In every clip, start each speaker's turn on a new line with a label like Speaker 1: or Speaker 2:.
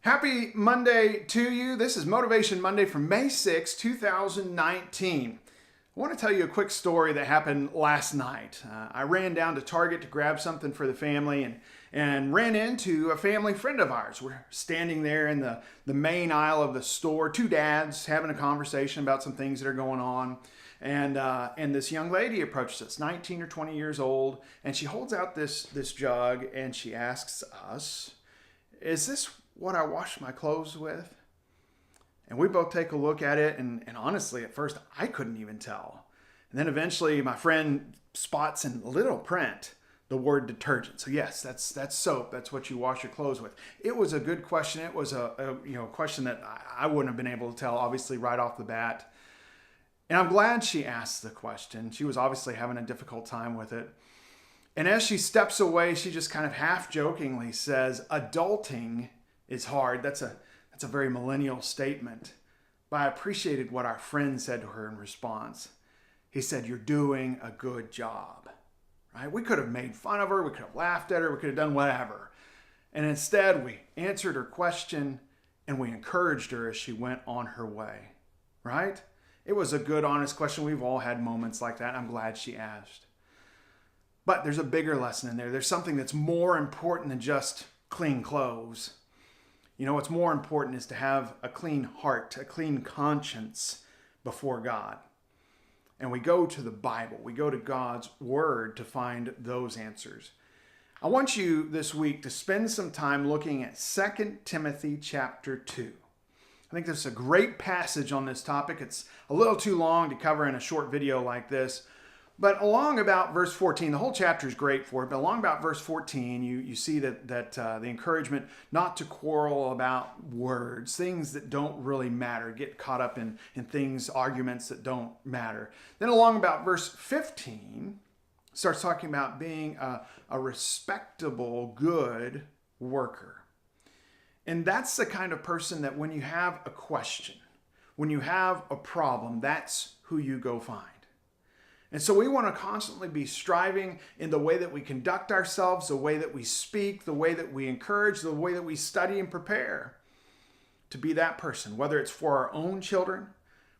Speaker 1: Happy Monday to you. This is Motivation Monday from May 6, 2019. I want to tell you a quick story that happened last night. I ran down to Target to grab something for the family and ran into a family friend of ours. We're standing there in the main aisle of the store, two dads having a conversation about some things that are going on. And this young lady approaches us, 19 or 20 years old, and she holds out this jug and she asks us, "Is this what I wash my clothes with?" And we both take a look at it, and honestly, at first, I couldn't even tell. And then eventually, my friend spots in little print the word detergent. So yes, that's soap. That's what you wash your clothes with. It was a good question. It was a question that I wouldn't have been able to tell, obviously, right off the bat. And I'm glad she asked the question. She was obviously having a difficult time with it. And as she steps away, she just kind of half jokingly says, "Adulting is hard." That's a very millennial statement. But I appreciated what our friend said to her in response. He said, "You're doing a good job." Right? We could have made fun of her. We could have laughed at her. We could have done whatever. And instead, we answered her question and we encouraged her as she went on her way. Right? It was a good, honest question. We've all had moments like that. I'm glad she asked. But there's a bigger lesson in there. There's something that's more important than just clean clothes. You know, what's more important is to have a clean heart, a clean conscience before God. And we go to the Bible. We go to God's Word to find those answers. I want you this week to spend some time looking at 2 Timothy chapter 2. I think this is a great passage on this topic. It's a little too long to cover in a short video like this. But along about verse 14, the whole chapter is great for it, but along about verse 14, you see that the encouragement not to quarrel about words, things that don't really matter, get caught up in things, arguments that don't matter. Then along about verse 15, starts talking about being a respectable, good worker. And that's the kind of person that when you have a question, when you have a problem, that's who you go find. And so we want to constantly be striving in the way that we conduct ourselves, the way that we speak, the way that we encourage, the way that we study and prepare to be that person. Whether it's for our own children,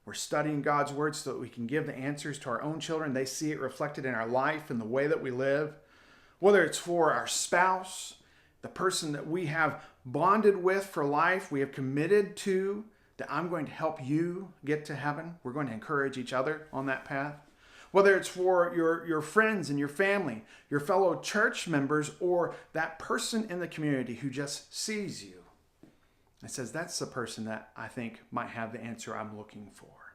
Speaker 1: we're studying God's Word so that we can give the answers to our own children. They see it reflected in our life and the way that we live. Whether it's for our spouse, the person that we have bonded with for life, we have committed to, that I'm going to help you get to heaven. We're going to encourage each other on that path. Whether it's for your friends and your family, your fellow church members, or that person in the community who just sees you and says, "That's the person that I think might have the answer I'm looking for."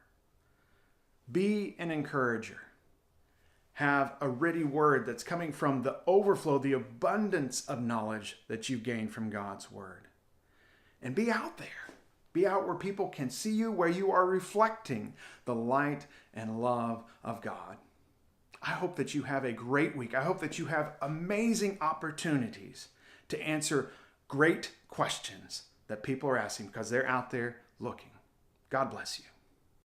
Speaker 1: Be an encourager. Have a ready word that's coming from the overflow, the abundance of knowledge that you've gained from God's Word. And be out there. Be out where people can see you, where you are reflecting the light and love of God. I hope that you have a great week. I hope that you have amazing opportunities to answer great questions that people are asking because they're out there looking. God bless you.